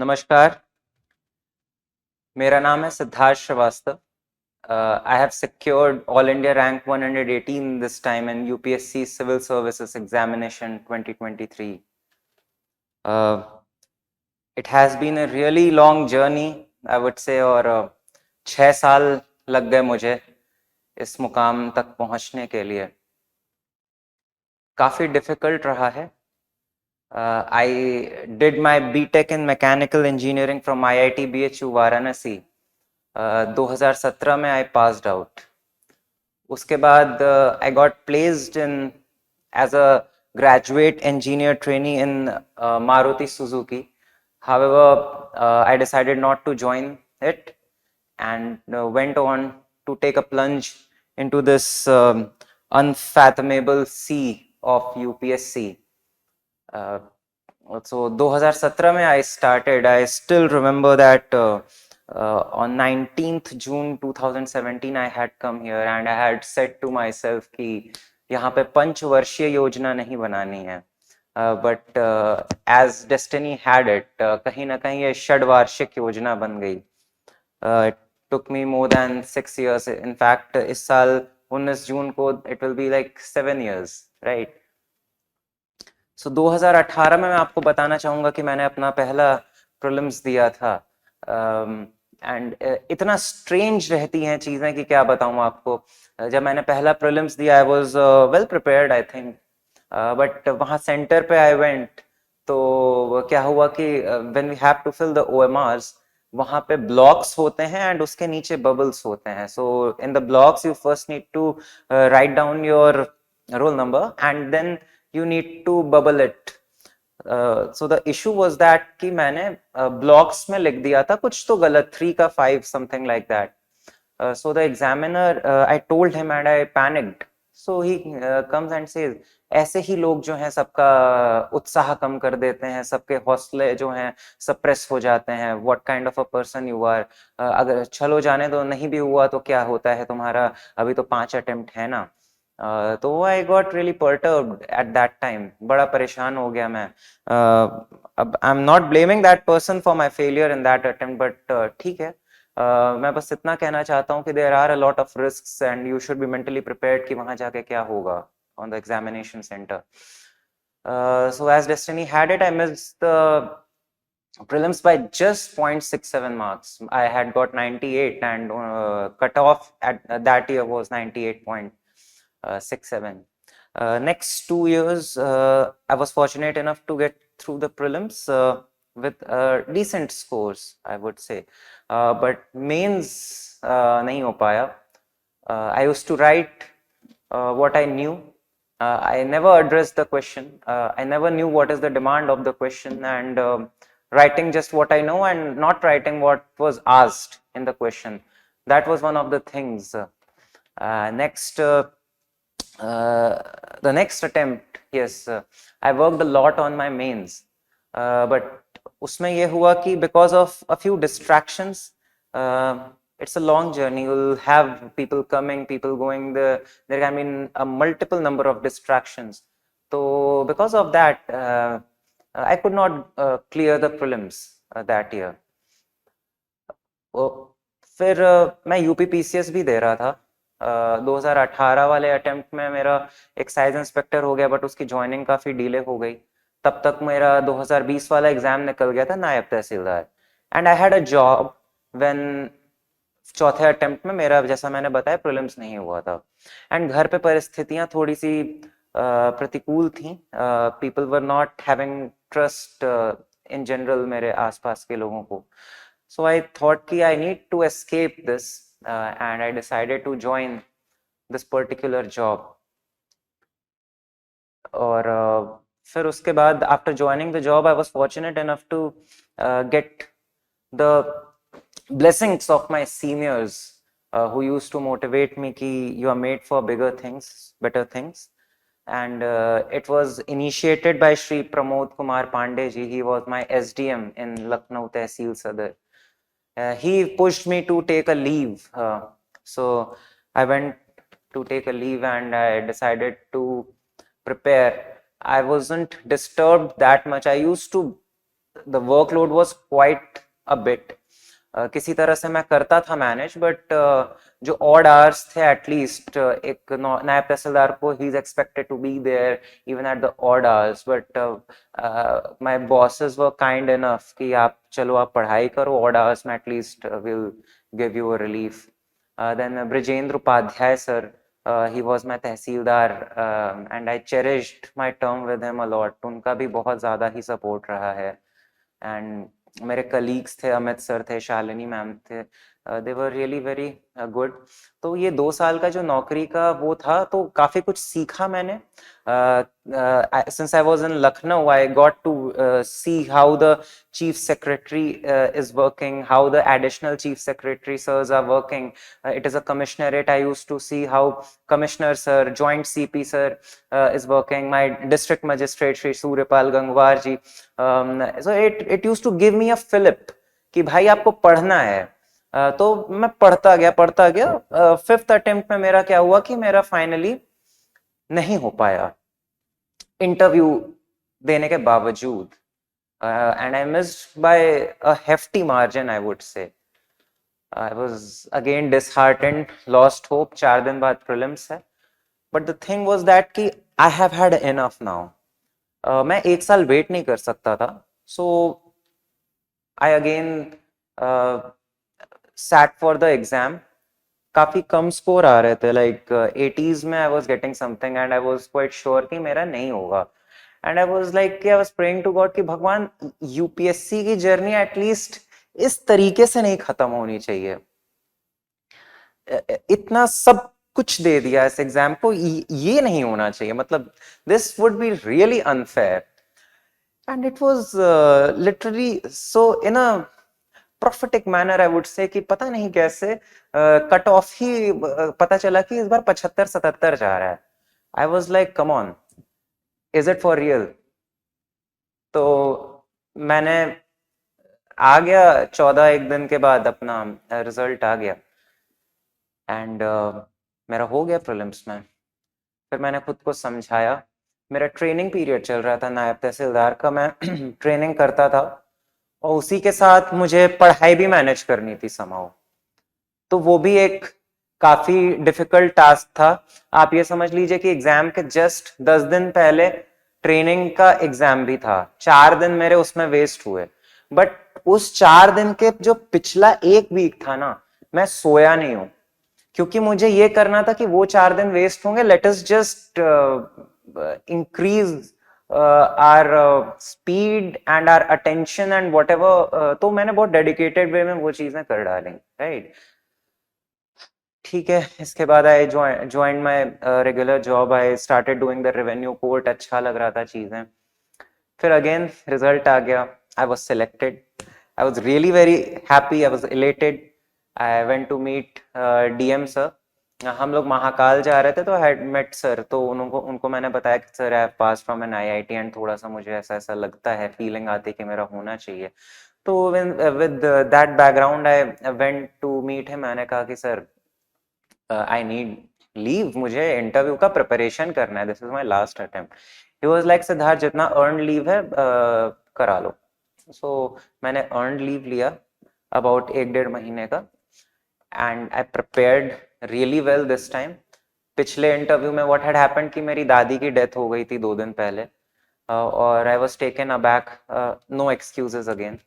नमस्कार, मेरा नाम है Siddharth Srivastava. I have secured All India Rank 118 this time in UPSC Civil Services Examination 2023. It has been a really long journey, I would say, और 6 साल लग गए मुझे इस मुकाम तक पहुंचने के लिए. काफ़ी डिफ़िकल्ट रहा है. I did my BTech in Mechanical Engineering from IIT BHU Varanasi. 2017 में I passed out. उसके बाद I got placed in as a graduate engineer trainee in Maruti Suzuki. However, I decided not to join it and went on to take a plunge into this unfathomable sea of UPSC. So 2017 में I started. I still remember that on 19th June 2017 I had come here and I had said to myself कि यहाँ पे पंचवर्षीय योजना नहीं बनानी है. But as destiny had it, कहीं ना कहीं ये षड्वार्षिक योजना बन गई. It took me more than 6 years. In fact, इस साल 19 जून को it will be like 7 years, right? So 2018 में मैं आपको बताना चाहूँगा कि मैंने अपना पहला प्रीलिम्स दिया था. एंड इतना स्ट्रेंज रहती हैं चीज़ें कि क्या बताऊँ आपको. जब मैंने पहला प्रीलिम्स दिया I was well prepared I think, but वहाँ सेंटर पे आई वेंट तो क्या हुआ कि when we have to fill the OMRs वहाँ पे ब्लॉक्स होते हैं एंड उसके नीचे बबल्स होते हैं. So in the blocks you first need to write down your roll number and then you need to bubble it. So the issue was that कि मैंने blocks में लिख दिया था कुछ तो गलत, 3 का 5 something like that. So the examiner, I told him and I panicked. So he comes and says, ऐसे ही लोग जो हैं सबका उत्साह कम कर देते हैं, सबके हौसले जो हैं सप्रेस हो जाते हैं. What kind of a person you are? अगर चलो जाने दो, नहीं भी हुआ तो क्या होता है तुम्हारा, अभी तो 5 अटेम्प्ट है ना. तो I got really perturbed at that time. बड़ा परेशान हो गया मैं. अब I'm not blaming that person for my failure in that attempt, but ठीक है. मैं बस इतना कहना चाहता हूँ कि there are a lot of risks and you should be mentally prepared कि वहाँ जाके क्या होगा on the examination center. So as destiny had it, I missed the prelims by just 0.67 marks. I had got 98 and cut off at that year was 98.67. Next 2 years, I was fortunate enough to get through the prelims with decent scores, I would say. But mains nahi ho paya. I used to write what I knew. I never addressed the question. I never knew what is the demand of the question, and writing just what I know and not writing what was asked in the question. That was one of the things. The next attempt, yes, I worked a lot on my mains, but उसमें ये हुआ कि because of a few distractions, it's a long journey. You'll have people coming, people going. There can be a multiple number of distractions. So because of that, I could not clear the prelims that year. फिर मैं UPPCS भी दे रहा था. 2018 वाले attempt में मेरा excise inspector हो गया, बट उसकी ज्वाइनिंग काफ़ी डिले हो गई. तब तक मेरा 2020 वाला एग्जाम निकल गया था नायब तहसीलदार. And I had a job when चौथे अटेम्प्ट में मेरा, जैसा मैंने बताया, प्रीलिम्स नहीं हुआ था. एंड घर पे परिस्थितियां थोड़ी सी प्रतिकूल थी. People were not having trust in general मेरे आसपास के लोगों को. So I thought कि I need to escape this and I decided to join this particular job. और फिर उसके बाद after joining the job I was fortunate enough to get the blessings of my seniors who used to motivate me कि you are made for bigger things, better things. And it was initiated by Shri Pramod Kumar Pandey ji. He was my SDM in Lucknow Tehsil Sadar. He pushed me to take a leave. So I went to take a leave and I decided to prepare. I wasn't disturbed that much. I used to the workload was quite a bit. किसी तरह से मैं करता था manage, but जो odd hours थे at least एक नायब तहसीलदार को ही is expected to be there even at the odd hours, but my bosses were kind enough कि आप चलो आप पढ़ाई करो, ऑड आवर्स में at least will give you a relief. Then Brijendra Upadhyay sir, he was my tehsildar, and I cherished my term with him a lot. उनका भी बहुत ज़्यादा ही सपोर्ट रहा है। एंड मेरे कलीग्स थे, अमित सर थे, शालिनी मैम थे, दे वर रियली वेरी गुड। तो ये 2 साल का जो नौकरी का वो था, तो काफ़ी कुछ सीखा मैंने। Since I was in Lucknow, I got to see how the chief secretary is working, how the additional chief secretary sirs are working. It is a commissionerate. I used to see how commissioner sir, joint cp sir is working, my district magistrate Shri Suryapal Gangwar ji. So it used to give me a fillip कि भाई आपको पढ़ना है। तो मैं पढ़ता गया। Fifth attempt में मेरा क्या हुआ कि मेरा फाइनली नहीं हो पाया इंटरव्यू देने के बावजूद, and I missed by a hefty margin, I would say. I was again disheartened, lost hope। 4 दिन बाद प्रीलिम्स है, but the thing was that कि I have had enough now। मैं 1 साल वेट नहीं कर सकता था, so I again sat for the exam। काफी कम स्कोर आ रहे थे, लाइक 80s में I was getting something, and I was quite sure कि मेरा नहीं होगा। And I was like I was praying to God कि भगवान यूपीएससी की जर्नी एटलीस्ट इस तरीके से नहीं खत्म होनी चाहिए। इतना सब कुछ दे दिया इस एग्जाम को, ये नहीं होना चाहिए, मतलब this would be really unfair. And it was literally so in a prophetic manner, I would say, कि पता नहीं कैसे कट ऑफ ही पता चला कि इस बार 75-77 जा रहा है। I was like come on, is it for real? तो मैंने आ गया 14 एक दिन के बाद अपना रिजल्ट आ गया, एंड मेरा हो गया प्रीलिम्स में। फिर मैंने खुद को समझाया, मेरा ट्रेनिंग पीरियड चल रहा था नायब तहसीलदार का, मैं ट्रेनिंग करता था और उसी के साथ मुझे पढ़ाई भी मैनेज करनी थी समहाउ। तो वो भी एक काफी डिफिकल्ट टास्क था। आप ये समझ लीजिए कि एग्जाम के जस्ट 10 दिन पहले ट्रेनिंग का एग्जाम भी था। 4 दिन मेरे उसमें वेस्ट हुए, बट उस 4 दिन के जो पिछला 1 वीक था ना, मैं सोया नहीं हूं, क्योंकि मुझे ये करना था कि वो 4 दिन वेस्ट होंगे, let us just increase our speed and our attention and whatever. तो मैंने बहुत डेडिकेटेड वे में वो चीजें कर डाली, राइट। ठीक है, इसके बाद I join my regular job, I started doing the revenue court, अच्छा लग रहा था चीजें। फिर अगेन रिजल्ट आ गया, I was selected, I was really very happy, I was elated. I went to meet DM sir. हम लोग महाकाल जा रहे थे, तो आई हैड मेट सर, तो उनको मैंने बताया कि sir I pass from N IIT and थोड़ा सा मुझे ऐसा ऐसा लगता है, फीलिंग आती है कि मेरा होना चाहिए। तो with that background I went to meet him. मैंने कहा कि सर आई नीड लीव, मुझे इंटरव्यू का प्रिपरेशन करना है, this is my last attempt. He was like Siddharth जितना अर्न लीव है करा लो। सो मैंने अर्न लीव लिया अबाउट 1-1.5 महीने का, and I prepared really well this time. पिछले इंटरव्यू में व्हाट हैड हैपेंड कि मेरी दादी की डेथ हो गई थी 2 दिन पहले, और I was taken aback, no excuses again.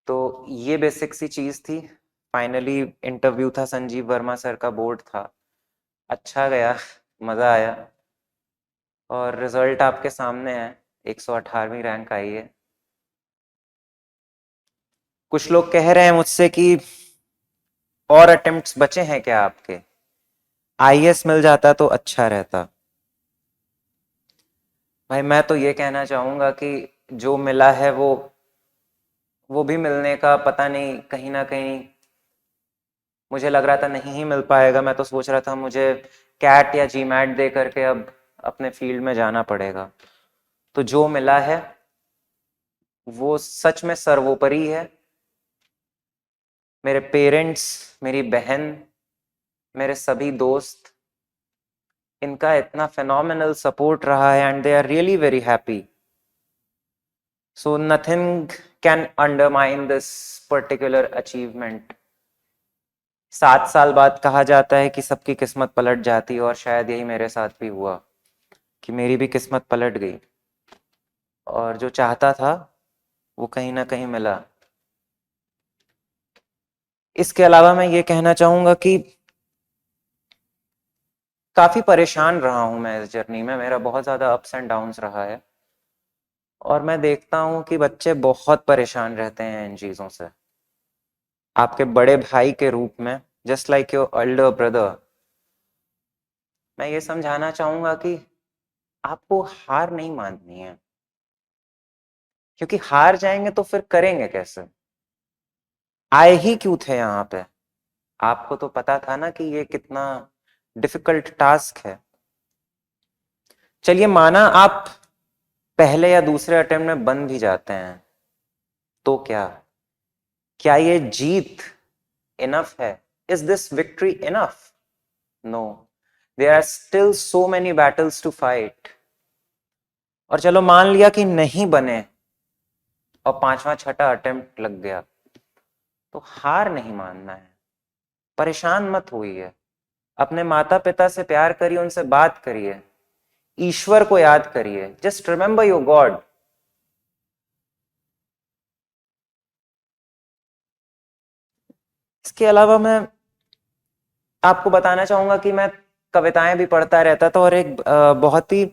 तो ये बेसिक सी चीज थी। फाइनली इंटरव्यू था, संजीव वर्मा सर का बोर्ड था, अच्छा गया, मजा आया, और रिजल्ट आपके सामने है, 118वीं रैंक आई है। कुछ लोग कह रहे हैं मुझसे कि और अटेम्प्ट्स बचे हैं क्या आपके, आईएएस मिल जाता तो अच्छा रहता। भाई मैं तो ये कहना चाहूंगा कि जो मिला है वो भी मिलने का पता नहीं, कहीं ना कहीं मुझे लग रहा था नहीं ही मिल पाएगा। मैं तो सोच रहा था मुझे कैट या जीमैट दे करके अब अपने फील्ड में जाना पड़ेगा। तो जो मिला है वो सच में सर्वोपरि है। मेरे पेरेंट्स, मेरी बहन, मेरे सभी दोस्त, इनका इतना फिनोमिनल सपोर्ट रहा है, and they are really very happy. So nothing can undermine this particular achievement. 7 साल बाद कहा जाता है कि सबकी किस्मत पलट जाती है, और शायद यही मेरे साथ भी हुआ कि मेरी भी किस्मत पलट गई, और जो चाहता था वो कहीं ना कहीं मिला। इसके अलावा मैं ये कहना चाहूंगा कि काफी परेशान रहा हूं मैं इस जर्नी में, मेरा बहुत ज्यादा अप्स एंड डाउन्स रहा है, और मैं देखता हूं कि बच्चे बहुत परेशान रहते हैं इन चीजों से। आपके बड़े भाई के रूप में, just like your Elder brother, मैं ये समझाना चाहूंगा कि आपको हार नहीं माननी है, क्योंकि हार जाएंगे तो फिर करेंगे कैसे? आए ही क्यों थे यहाँ पे? आपको तो पता था ना कि ये कितना डिफिकल्ट टास्क है। चलिए माना आप पहले या दूसरे अटेम्प्ट में बन भी जाते हैं, तो क्या ये जीत इनफ है? Is this victory enough? No, there are still so many battles to fight. और चलो मान लिया कि नहीं बने और पांचवा छठा अटेम्प्ट लग गया, तो हार नहीं मानना है, परेशान मत होइए, अपने माता पिता से प्यार करिए, उनसे बात करिए, ईश्वर को याद करिए, जस्ट रिमेंबर योर गॉड। इसके अलावा मैं आपको बताना चाहूंगा कि मैं कविताएं भी पढ़ता रहता था, और एक बहुत ही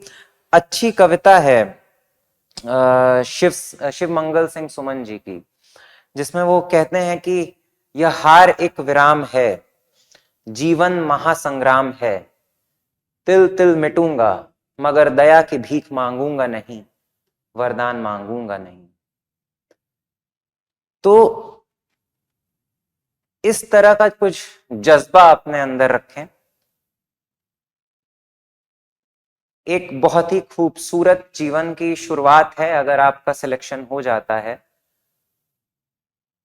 अच्छी कविता है शिव मंगल सिंह सुमन जी की, जिसमें वो कहते हैं कि यह हार एक विराम है, जीवन महासंग्राम है, तिल तिल मिटूंगा, मगर दया की भीख मांगूंगा नहीं, वरदान मांगूंगा नहीं। तो इस तरह का कुछ जज्बा अपने अंदर रखें। एक बहुत ही खूबसूरत जीवन की शुरुआत है अगर आपका सिलेक्शन हो जाता है।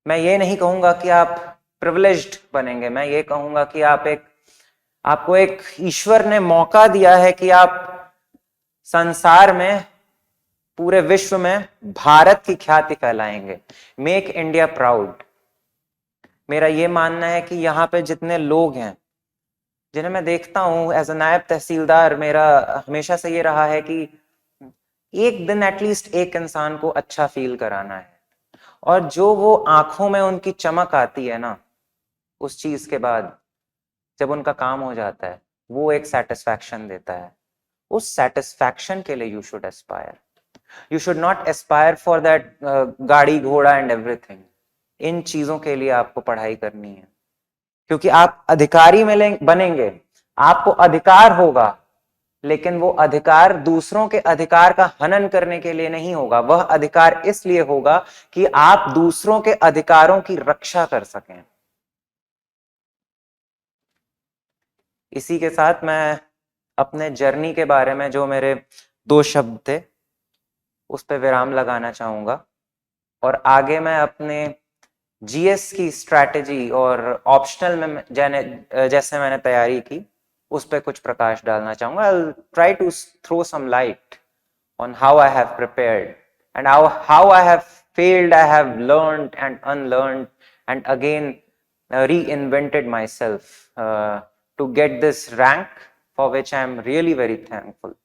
मैं ये नहीं कहूंगा कि आप प्रिविलेज्ड बनेंगे, मैं ये कहूंगा कि आपको एक ईश्वर ने मौका दिया है कि आप संसार में, पूरे विश्व में भारत की ख्याति फैलाएंगे। Make India proud. मेरा ये मानना है कि यहाँ पे जितने लोग हैं जिन्हें मैं देखता हूं एज अ नायब तहसीलदार, मेरा हमेशा से ये रहा है कि एक दिन एटलीस्ट एक इंसान को अच्छा फील कराना है, और जो वो आंखों में उनकी चमक आती है ना उस चीज के बाद, जब उनका काम हो जाता है, वो एक सेटिस्फैक्शन देता है। उस सेटिस्फैक्शन के लिए you should Aspire. You should not Aspire for that गाड़ी घोड़ा एंड एवरीथिंग। इन चीजों के लिए आपको पढ़ाई करनी है, क्योंकि आप अधिकारी बनेंगे, आपको अधिकार होगा, लेकिन वो अधिकार दूसरों के अधिकार का हनन करने के लिए नहीं होगा। वह अधिकार इसलिए होगा कि आप दूसरों के अधिकारों की रक्षा कर सकें। इसी के साथ मैं अपने जर्नी के बारे में जो मेरे 2 शब्द थे उस पर विराम लगाना चाहूंगा, और आगे मैं अपने जीएस की स्ट्रैटेजी और ऑप्शनल में जैसे मैंने तैयारी की उस पर कुछ प्रकाश डालना चाहूंगा। I'll try to throw some light on how I have prepared and how I have failed, I have learned and unlearned and again reinvented myself to get this rank, for which I am really very thankful.